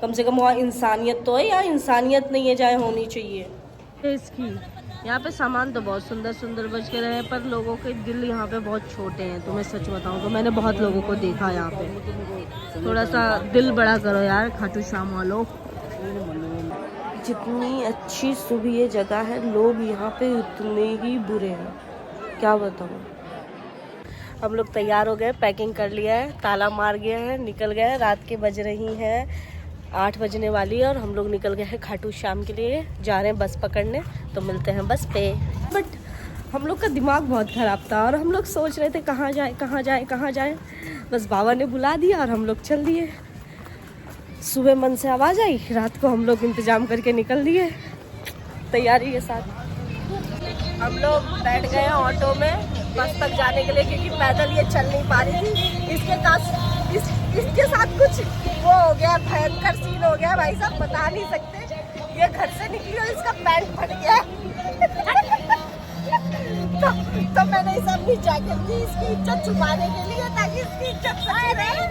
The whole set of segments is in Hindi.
कम से कम वहाँ इंसानियत तो है, या इंसानियत नहीं है चाहे होनी चाहिए इसकी। यहाँ पे सामान तो बहुत सुंदर सुंदर बच के रहे, पर लोगों के दिल यहाँ पे बहुत छोटे हैं। तो मैं सच बताऊँ तो मैंने बहुत लोगों को देखा यहाँ पे। थोड़ा सा दिल बड़ा करो यार खाटू श्याम वालों। जितनी अच्छी सुबह ये जगह है, लोग यहाँ पे उतने ही बुरे हैं, क्या बताऊँ। हम लोग तैयार हो गए, पैकिंग कर लिया है, ताला मार गया है, निकल गए। रात के बज रही हैं 8 बजने वाली है और हम लोग निकल गए हैं खाटू श्याम के लिए। जा रहे हैं बस पकड़ने, तो मिलते हैं बस पे। बट हम लोग का दिमाग बहुत ख़राब था और हम लोग सोच रहे थे कहाँ जाए कहाँ जाए कहाँ जाए। बस बाबा ने बुला दिया और हम लोग चल दिए। सुबह मन से आवाज़ आई, रात को हम लोग इंतज़ाम करके निकल दिए तैयारी के साथ। हम लोग बैठ गए हैं ऑटो में बस तक जाने के लिए, क्योंकि पैदल ये चल नहीं पा रही थी। इसके साथ कुछ वो हो गया, भयंकर सीन हो गया भाई साहब, बता नहीं सकते। ये घर से निकली और इसका पैंट फट गया। तो मैंने इसे अपनी जैकेट दी इसकी इज्जत छुपाने के लिए, ताकि इसकी इज्जत सही रहे।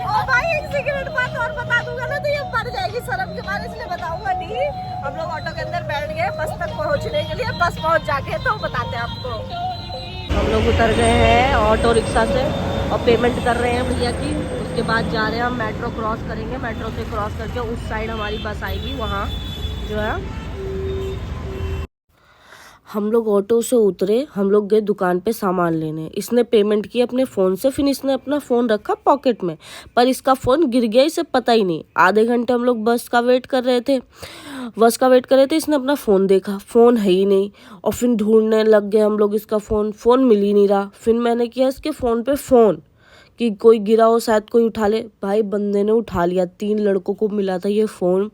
और भाई एक सिगरेट बात और बता दूंगा ना तो ये मर जाएगी शर्म के मारे, इसलिए बताऊंगा नहीं। हम लोग ऑटो के अंदर बैठ गए बस तक पहुंचने के लिए। बस पहुंच जाके तो बताते हैं आपको। हम लोग उतर गए हैं ऑटो रिक्शा से और पेमेंट कर रहे हैं भैया की। उसके बाद जा रहे हैं हम, मेट्रो क्रॉस करेंगे। मेट्रो से क्रॉस करके उस साइड हमारी बस आएगी, वहाँ जो है। हम लोग ऑटो से उतरे, हम लोग गए दुकान पे सामान लेने। इसने पेमेंट की अपने फ़ोन से, फिर इसने अपना फ़ोन रखा पॉकेट में, पर इसका फ़ोन गिर गया, इसे पता ही नहीं। आधे घंटे हम लोग बस का वेट कर रहे थे, इसने अपना फ़ोन देखा, फ़ोन है ही नहीं। और फिर ढूंढने लग गए हम लोग इसका फ़ोन मिल ही नहीं रहा। फिर मैंने किया इसके फ़ोन पे फ़ोन कि कोई गिरा हो, शायद कोई उठा ले। भाई बंदे ने उठा लिया। 3 लड़कों को मिला था ये फ़ोन।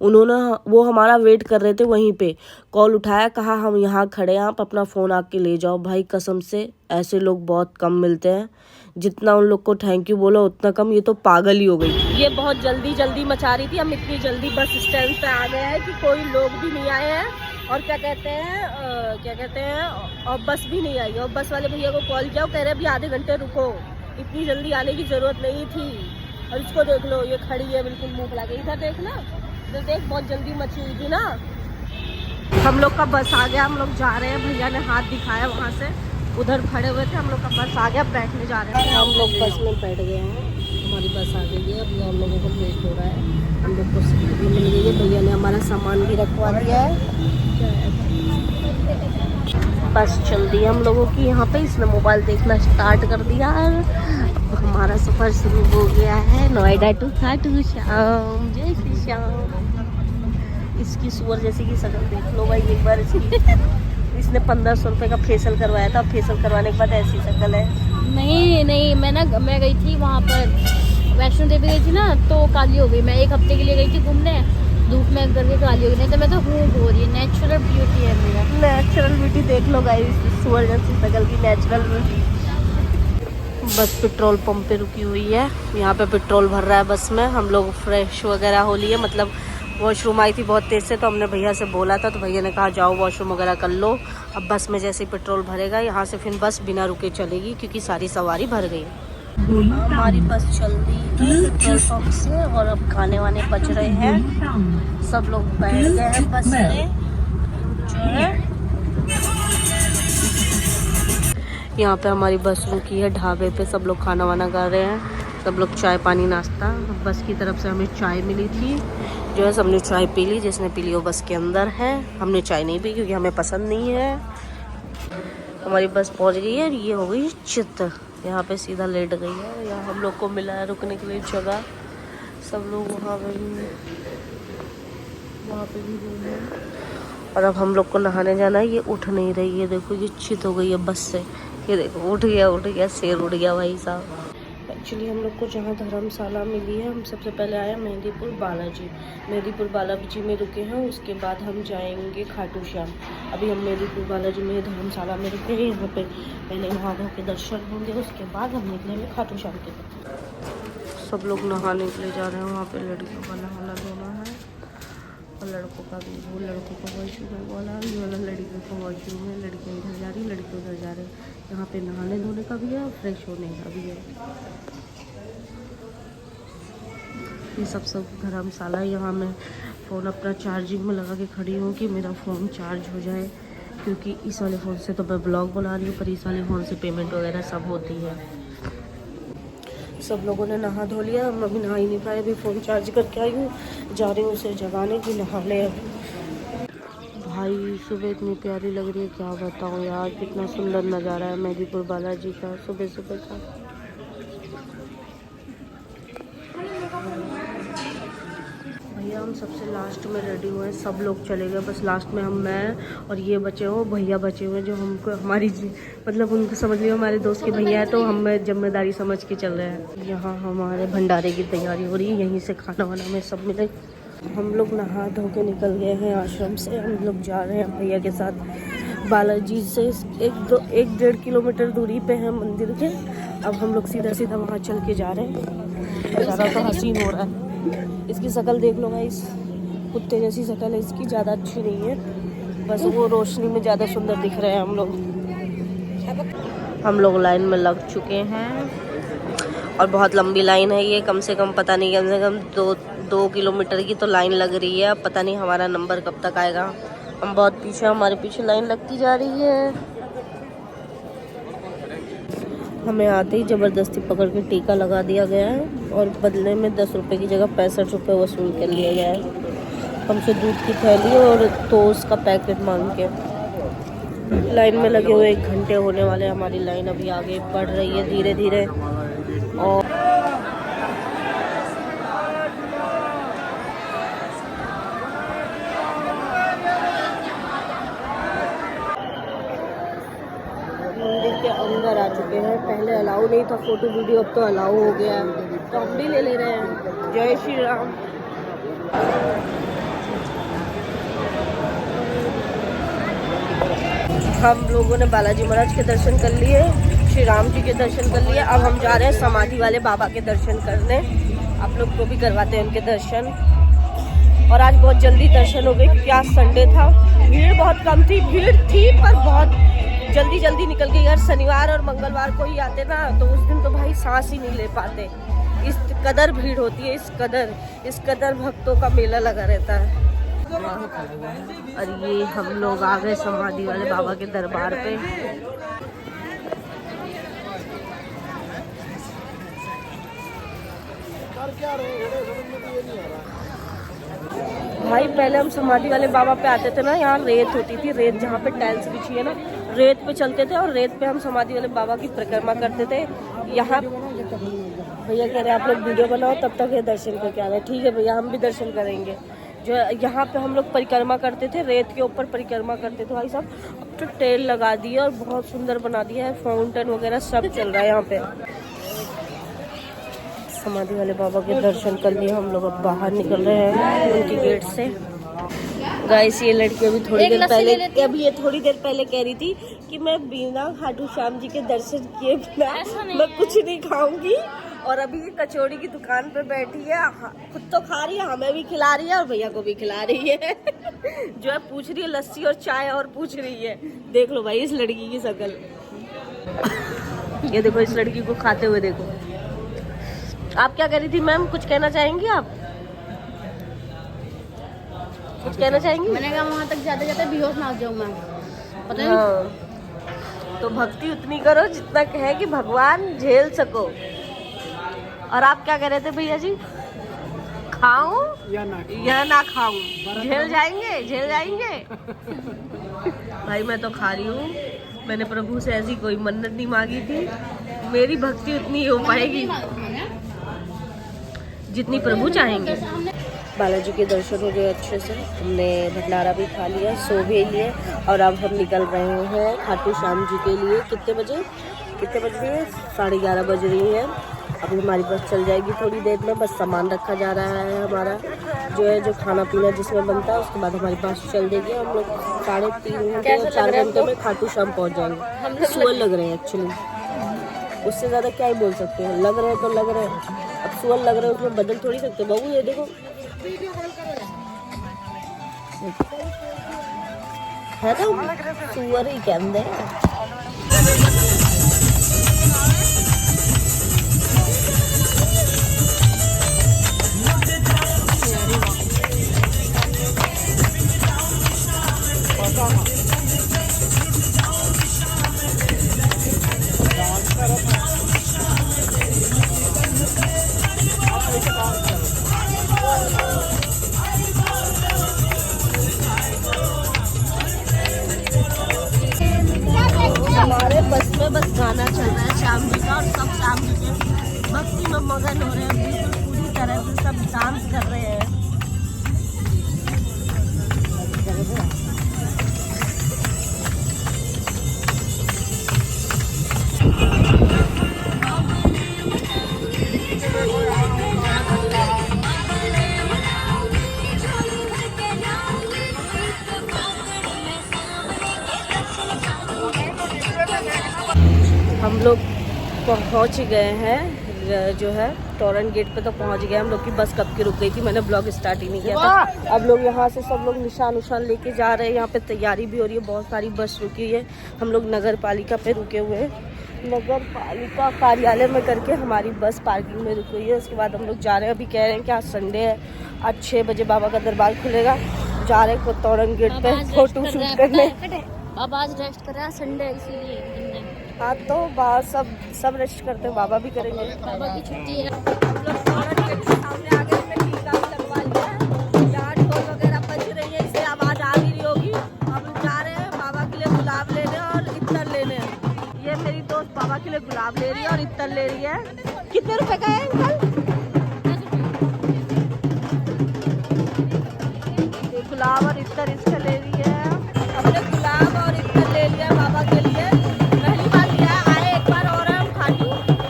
वो हमारा वेट कर रहे थे वहीं पे। कॉल उठाया, कहा हम यहाँ खड़े हैं, आप अपना फ़ोन आके ले जाओ। भाई कसम से ऐसे लोग बहुत कम मिलते हैं। जितना उन लोग को थैंक यू बोलो उतना कम। ये तो पागल ही हो गई। ये बहुत जल्दी मचा रही थी। हम इतनी जल्दी बस स्टैंड पे आ गए हैं कि कोई लोग भी नहीं आए हैं, और क्या कहते हैं और बस भी नहीं आई। और बस वाले भैया को कॉल किया, कह रहे अभी आधे घंटे रुको, इतनी जल्दी आने की ज़रूरत नहीं थी। और इसको देख लो, ये खड़ी है बिल्कुल मुँह फैला के। इधर देखना, इधर देख, बहुत जल्दी मची हुई थी ना। हम लोग का बस आ गया, हम लोग जा रहे हैं। भैया ने हाथ दिखाया वहाँ से, उधर खड़े हुए थे। हम लोग का बस आ गया, बैठने जा रहे हैं। हम लोग बस में बैठ गए हैं, हमारी बस आ गई है। अभी हम लोगों को वेट हो रहा है, हम लोग को सीट भी मिल गई है। भैया ने हमारा सामान भी रखवा दिया है। बस चल दी हम लोगों की यहाँ पे। इसने मोबाइल देखना स्टार्ट कर दिया और हमारा सफ़र शुरू हो गया है नोएडा टू खाटू श्याम। जय श्री श्याम। इसकी सुअर जैसी की शक्ल देख लो भाई एक बार इसकी। इसने 1500 रुपये का फेशियल करवाया था, फेशियल करवाने के बाद ऐसी शक्ल है। नहीं मैं गई थी वहाँ पर, वैष्णो देवी गई थी ना, तो काली हो गई। मैं 1 हफ्ते के लिए गई थी घूमने, धूप में करके काली हो गई। नहीं तो मैं तो हो रही है। नेचुरल ब्यूटी है मेरा। नेचुरल ब्यूटी देख लो गाइस, सुअर जैसी शक्ल की नेचुरल ब्यूटी। बस पेट्रोल पंप पे रुकी हुई है, यहाँ पे पेट्रोल भर रहा है बस में। हम लोग फ्रेश वगैरह हो लिए, मतलब वॉशरूम आई थी बहुत तेज़ से, तो हमने भैया से बोला था, तो भैया ने कहा जाओ वॉशरूम वगैरह कर लो। अब बस में जैसे ही पेट्रोल भरेगा यहाँ से फिर बस बिना रुके चलेगी, क्योंकि सारी सवारी भर गई। हमारी बस चल दी पेट्रोल पंप से और अब खाने वाने बच रहे हैं। सब लोग बैठ गए हैं बस में जो है। यहाँ पे हमारी बस रुकी है ढाबे पे, सब लोग खाना वाना खा रहे हैं। सब लोग चाय पानी नाश्ता। बस की तरफ से हमें चाय मिली थी जो है, सबने चाय पी ली। जिसने पी ली वो बस के अंदर है। हमने चाय नहीं पी क्योंकि हमें पसंद नहीं है। हमारी बस पहुंच गई है, ये हो गई चित। यहाँ पे सीधा लेट गई है। यहाँ हम लोग को मिला है रुकने के लिए जगह। सब लोग वहाँ पे भी रूम है। और अब हम लोग को नहाने जाना है। ये उठ नहीं रही है, देखो ये चित हो गई है बस से। ये देखो उठ गया, शेर उठ गया भाई साहब। एक्चुअली हम लोग को जहाँ धर्मशाला मिली है, हम सबसे पहले आए मेहंदीपुर बालाजी में रुके हैं। उसके बाद हम जाएंगे खाटू श्याम। अभी हम मेहंदीपुर बालाजी में धर्मशाला में रुके हैं। यहाँ पे पहले महादेव के दर्शन होंगे, उसके बाद हम निकलेंगे खाटू श्याम के तरफ। सब लोग नहाने के लिए जा रहे हैं। वहाँ पे लड़कियों का नहाना धोना है और लड़कों का भी। वो लड़कों का वॉशरूम है वाला, ये वाला लड़कियों का वॉशरूम है। लड़कियाँ इधर जा रही, लड़के उधर जा रहे हैं। यहाँ पे नहाने धोने का भी है और फ्रेश होने का भी है। ये सब धर्मशाला है। यहाँ मैं फ़ोन अपना चार्जिंग में लगा के खड़ी हूँ कि मेरा फ़ोन चार्ज हो जाए, क्योंकि इस वाले फ़ोन से तो मैं ब्लॉग बना रही हूँ, पर इस वाले फ़ोन से पेमेंट वगैरह सब होती है। सब लोगों ने नहा धो लिया, हम अभी नहा ही नहीं पाए, अभी फ़ोन चार्ज करके आई हूँ, जा रही हूँ उसे जगाने की, नहा ले। भाई सुबह इतनी प्यारी लग रही है, क्या बताऊँ यार, कितना सुंदर नज़ारा है मेहदीपुर बालाजी का सुबह सुबह का। भैया हम सबसे लास्ट में रेडी हुए हैं, सब लोग चले गए, बस लास्ट में हम, मैं और ये बचे हो भैया बचे हुए हैं, जो हमको हमारी मतलब उनको समझ लियो हमारे दोस्त के भैया है, तो हम जिम्मेदारी समझ के चल रहे हैं। यहाँ हमारे भंडारे की तैयारी हो रही है, यहीं से खाना वाना में सब मिले। हम लोग नहा धो के निकल गए हैं आश्रम से, हम लोग जा रहे हैं भैया के साथ बालाजी से 1-1.5 किलोमीटर दूरी पे है मंदिर के। अब हम लोग सीधा सीधा वहाँ चल के जा रहे हैं। ज़्यादा तो हसीन हो रहा है, इसकी शक्ल देख लो गाइस, कुत्ते जैसी शक्ल है इसकी, ज़्यादा अच्छी नहीं है, बस वो रोशनी में ज़्यादा सुंदर दिख रहे हैं हम लोग लाइन में लग चुके हैं और बहुत लंबी लाइन है ये, कम से कम पता नहीं, कम से कम 2 किलोमीटर की तो लाइन लग रही है। अब पता नहीं हमारा नंबर कब तक आएगा, हम बहुत पीछे, हमारे पीछे लाइन लगती जा रही है। हमें आते ही ज़बरदस्ती पकड़ के टीका लगा दिया गया है और बदले में 10 रुपये की जगह 65 रुपये वसूल कर लिया गया है हमसे। दूध की थैली और टोस्ट का पैकेट मांग के लाइन में लगे हुए 1 घंटे होने वाले। हमारी लाइन अभी आगे बढ़ रही है धीरे धीरे। और मंदिर के अंदर आ चुके हैं, पहले अलाउ नहीं था फोटो वीडियो, अब तो अलाउ हो गया है, तो हम भी ले रहे हैं। जय श्री राम। हम लोगों ने बालाजी महाराज के दर्शन कर लिए, श्री राम जी के दर्शन कर लिए, अब हम जा रहे हैं समाधि वाले बाबा के दर्शन करने। आप लोग को भी करवाते हैं उनके दर्शन। और आज बहुत जल्दी दर्शन हो गए क्योंकि आज संडे था, भीड़ बहुत कम थी, भीड़ थी पर बहुत जल्दी निकल गई। यार शनिवार और मंगलवार को ही आते ना, तो उस दिन तो भाई सांस ही नहीं ले पाते, इस कदर भीड़ होती है, इस कदर भक्तों का मेला लगा रहता है। और ये हम लोग आ गए समाधि वाले बाबा के दरबार पे। भाई पहले हम समाधि वाले बाबा पे आते थे ना, यहाँ रेत होती थी, रेत जहाँ पे टाइल्स बिछी है ना, रेत पे चलते थे और रेत पे हम समाधि वाले बाबा की परिक्रमा करते थे। यहाँ भैया कह रहे हैं आप लोग वीडियो बनाओ, तब तक ये दर्शन करके आ रहे हैं। ठीक है भैया, हम भी दर्शन करेंगे। जो यहाँ पे हम लोग परिक्रमा करते थे, रेत के ऊपर परिक्रमा करते थे भाई साहब, अब तो टेल लगा दिया और बहुत सुंदर बना दिया है, फाउंटेन वगैरह सब चल रहा है यहाँ पे। समाधि वाले बाबा के दर्शन कर लिए हम लोग, अब बाहर निकल रहे हैं उनके गेट से। गाइस ये लड़की अभी थोड़ी देर पहले कह रही थी कि मैं बिना खाटू श्याम जी के दर्शन किए बिना मैं कुछ नहीं खाऊंगी, और अभी ये कचौड़ी की दुकान पे बैठी है, खुद तो खा रही है, हमें भी खिला रही है और भैया को भी खिला रही है। जो है पूछ रही है लस्सी और चाय और पूछ रही है। देख लो भाई इस लड़की की शक्ल, ये देखो इस लड़की को खाते हुए देखो। आप क्या कह रही थी मैम, कुछ कहना चाहेंगी आप? कुछ कहना चाहेंगी? मैंने कहा वहाँ तक जाते बेहोश ना हो जाऊँ मैं, पता नहीं। हाँ, तो भक्ति उतनी करो जितना कहे कि भगवान झेल सको। और आप क्या कह रहे थे भैया जी, खाऊं या ना खाऊं? झेल जाएंगे भाई मैं तो खा रही हूँ, मैंने प्रभु से ऐसी कोई मन्नत नहीं मांगी थी, मेरी भक्ति उतनी हो पाएगी जितनी प्रभु चाहेंगे। बालाजी के दर्शन हो गए अच्छे से, हमने भंडारा भी खा लिया, सो भी लिए, और अब हम निकल रहे हैं खाटू श्याम जी के लिए। कितने बज रही है? 11:30 बज रही है। अभी हमारी बस चल जाएगी थोड़ी देर में, बस सामान रखा जा रहा है हमारा, जो खाना पीना जिसमें बनता है, उसके बाद हमारी बस चल देगी। हम लोग 3.5 घंटे 4 घंटे में खाटू श्याम पहुँच जाएंगे। सुअर लग रहे हैं एक्चुअली, उससे ज़्यादा क्या ही बोल सकते हैं, लग रहे हैं तो लग रहे हैं, अब सुअर लग रहे हैं उसमें बदल थोड़ी सकते। बहू ये देखो है तो सुअर ही के अंदर कर रहे हैं। हम लोग पहुंच गए हैं, जो है तोरण गेट पे तो पहुंच गए हम लोग की बस कब की रुक गई थी। मैंने ब्लॉग स्टार्ट ही नहीं किया था। अब लोग यहाँ से सब लोग निशान उशान लेके जा रहे हैं। यहाँ पे तैयारी भी हो रही है, बहुत सारी बस रुकी है। हम लोग नगर पालिका पे रुके हुए हैं। नगर पालिका कार्यालय में करके हमारी बस पार्किंग में रुक गई है। उसके बाद हम लोग जा रहे हैं। अभी कह रहे हैं कि आज संडे है, आज 6 बजे बाबा का दरबार खुलेगा। जा रहे हैं तोरण गेट पे फोटो शूट करने। अब आज रेस्ट कर रहा है, संडे इसीलिए। हाँ तो बाहर सब रेस्ट करते हैं, बाबा भी करेंगे। बाबा की छुट्टी है। हम लोग तोरण गेट के सामने आ गए, हमने टीका भी लगवा लिया है। यहाँ ढोल वगैरह बज रही है, इससे आवाज आ नहीं रही होगी। हम जा रहे हैं बाबा के लिए गुलाब लेने और इत्तर लेने। ये मेरी दोस्त बाबा के लिए गुलाब ले रही है और इत्तर ले रही है। कितने रुपए का है अंकल? ये गुलाब और इत्तर इसका ले रही है। हमने गुलाब और इत्तर ले लिया बाबा के लिए। पहली बार लिया है, आए एक बार और हम खाटू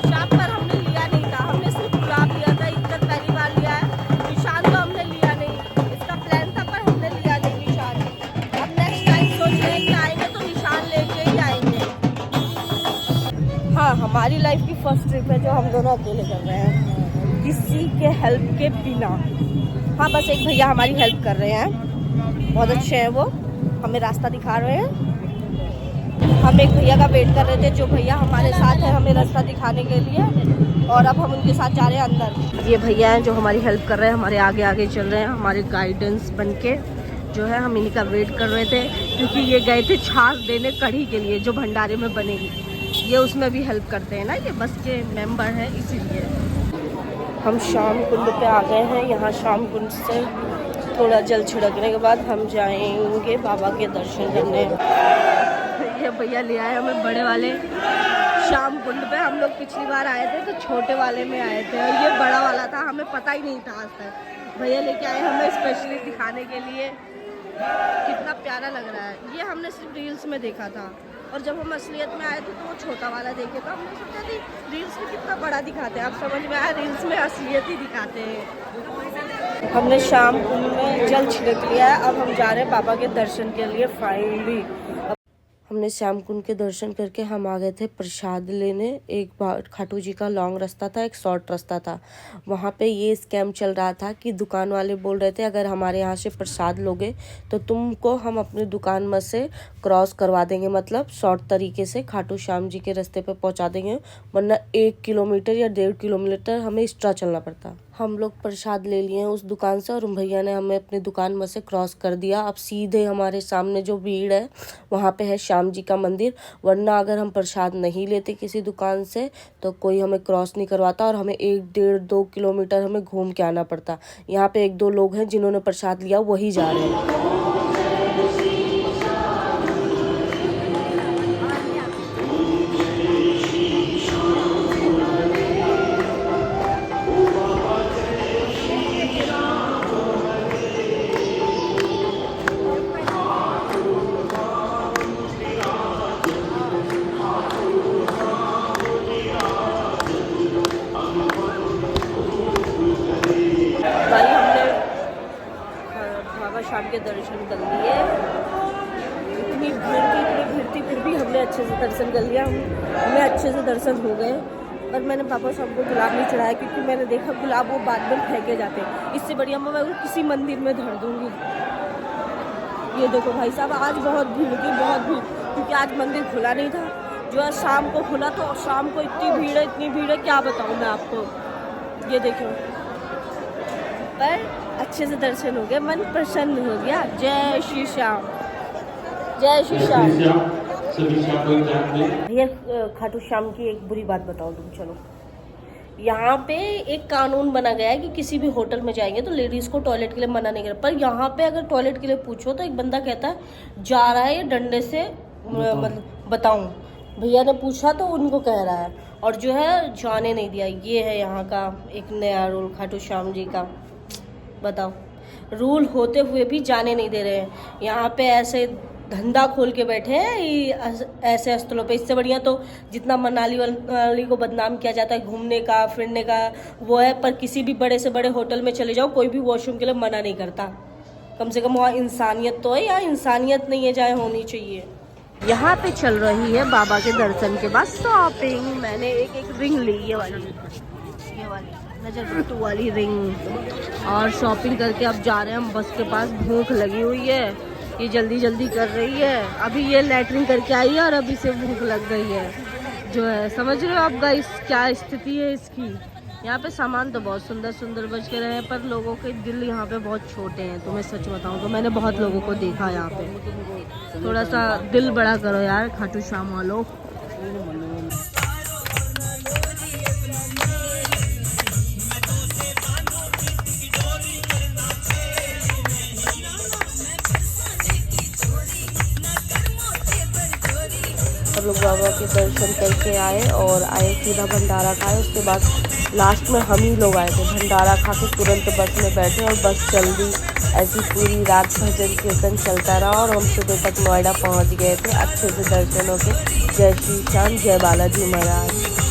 शाम पर हमने लिया नहीं था। हमने सिर्फ गुलाब लिया था, इत्तर पहली बार लिया है। निशान तो हमने लिया नहीं, इसका प्लान था पर हमने लिया नहीं निशान। अब नेक्स्ट टाइम सोच रहे हैं कि आएंगे तो निशान लेके ही आएंगे। हाँ, हमारी लाइफ की फर्स्ट ट्रिप है जो हम दोनों अकेले कर रहे हैं, किसी के हेल्प के बिना। हाँ, बस एक भैया हमारी हेल्प कर रहे हैं, बहुत अच्छे हैं वो, हमें रास्ता दिखा रहे हैं। हम एक भैया का वेट कर रहे थे, जो भैया हमारे साथ है हमें रास्ता दिखाने के लिए, और अब हम उनके साथ जा रहे हैं अंदर। ये भैया हैं जो हमारी हेल्प कर रहे हैं, हमारे आगे आगे चल रहे हैं, हमारे गाइडेंस बन के जो है। हम इन्हीं का वेट कर रहे थे क्योंकि ये गए थे छाछ देने कढ़ी के लिए जो भंडारे में बनेगी। ये उसमें भी हेल्प करते हैं ना, ये बस के मेंबर हैं, इसीलिए। हम शाम कुंड पे आ गए हैं। यहाँ शाम कुंड से थोड़ा जल छिड़कने के बाद हम जाएंगे बाबा के दर्शन करने। ये भैया ले आए हमें बड़े वाले शाम कुंड पे। हम लोग पिछली बार आए थे तो छोटे वाले में आए थे, और ये बड़ा वाला था, हमें पता ही नहीं था आज तक। भैया लेके आए हमें स्पेशली दिखाने के लिए। कितना प्यारा लग रहा है। ये हमने सिर्फ रील्स में देखा था, और जब हम असलियत में आए थे तो वो छोटा वाला देखे था। हमने सोचा कि रील्स में कितना बड़ा दिखाते हैं, अब समझ में आया रील्स में असलियत ही दिखाते हैं। हमने शाम कुंड में जल छिड़क लिया है, अब हम जा रहे हैं बाबा के दर्शन के लिए फाइनली। हमने श्याम कुंड के दर्शन करके हम आ गए थे प्रसाद लेने। एक बार खाटू जी का लॉन्ग रास्ता था, एक शॉर्ट रास्ता था। वहाँ पे ये स्कैम चल रहा था कि दुकान वाले बोल रहे थे अगर हमारे यहाँ से प्रसाद लोगे तो तुमको हम अपनी दुकान में से क्रॉस करवा देंगे, मतलब शॉर्ट तरीके से खाटू श्याम जी के रास्ते पे पहुँचा देंगे, वरना 1 किलोमीटर या 1.5 किलोमीटर हमें एक्स्ट्रा चलना पड़ता। हम लोग प्रसाद ले लिए हैं उस दुकान से, और भैया ने हमें अपनी दुकान में से क्रॉस कर दिया। अब सीधे हमारे सामने जो भीड़ है वहाँ पे है श्याम जी का मंदिर, वरना अगर हम प्रसाद नहीं लेते किसी दुकान से तो कोई हमें क्रॉस नहीं करवाता, और हमें 1, 1.5, 2 किलोमीटर हमें घूम के आना पड़ता। यहाँ पे 1-2 लोग हैं जिन्होंने प्रसाद लिया, वही जा रहे हैं। शाम के दर्शन कर लिए। इतनी भीड़ थी फिर भी हमने अच्छे से दर्शन कर लिया। हमें अच्छे से दर्शन हो गए, पर मैंने पापा साहब को गुलाब नहीं चढ़ाया क्योंकि मैंने देखा गुलाब वो बाद में फेंके जाते हैं। इससे बढ़िया मैं किसी मंदिर में धर दूँगी। ये देखो भाई साहब, आज बहुत भीड़ थी, बहुत भीड़, क्योंकि आज मंदिर खुला नहीं था। जो है शाम को खुला, तो शाम को इतनी भीड़ है क्या बताऊँ मैं आपको। ये देखो, पर अच्छे से दर्शन हो गए, मन प्रसन्न हो गया। जय श्री श्याम, जय श्री श्याम। भैया खाटू श्याम की एक बुरी बात बताओ तुम, चलो। यहाँ पे एक कानून बना गया है कि किसी भी होटल में जाएंगे तो लेडीज को टॉयलेट के लिए मना नहीं कर, पर यहाँ पे अगर टॉयलेट के लिए पूछो तो एक बंदा कहता है जा रहा है ये डंडे से मतलब बताऊं। भैया ने पूछा तो उनको कह रहा है, और जो है जाने नहीं दिया। ये है यहाँ का एक नया रूल खाटू श्याम जी का। बताओ, रूल होते हुए भी जाने नहीं दे रहे हैं। यहाँ पे ऐसे धंधा खोल के बैठे हैं ऐसे स्थलों पे। इससे बढ़िया तो जितना मनाली को बदनाम किया जाता है घूमने का फिरने का वो है, पर किसी भी बड़े से बड़े होटल में चले जाओ कोई भी वॉशरूम के लिए मना नहीं करता। कम से कम वहाँ इंसानियत तो है, यहाँ इंसानियत नहीं है जहाँ होनी चाहिए। यहाँ पे चल रही है बाबा के दर्शन के बाद शॉपिंग। मैंने एक रिंग ली, ये वाली नजर बट्टू वाली रिंग, और शॉपिंग करके अब जा रहे हैं हम बस के पास। भूख लगी हुई है, ये जल्दी जल्दी कर रही है। अभी ये लैटरिन करके आई है और अभी से भूख लग गई है जो है। समझ रहे हो आप गाइस क्या स्थिति है इसकी। यहाँ पे सामान तो बहुत सुंदर सुंदर बच के रहे हैं, पर लोगों के दिल यहाँ पे बहुत छोटे हैं। तो मैं सच बताऊँ तो मैंने बहुत लोगों को देखा यहाँ पे। थोड़ा सा दिल बड़ा करो यार खाटू श्याम वालों। हम लोग बाबा के दर्शन करके आए और आए सीधा भंडारा खाए। उसके बाद लास्ट में हम ही लोग आए थे। भंडारा खा के तुरंत बस में बैठे और बस चल दी। ऐसी पूरी रात भजन कीर्तन चलता रहा और हम सुबह तक नोएडा पहुंच गए थे अच्छे से दर्शन होके। जय श्री श्याम, जय बालाजी महाराज।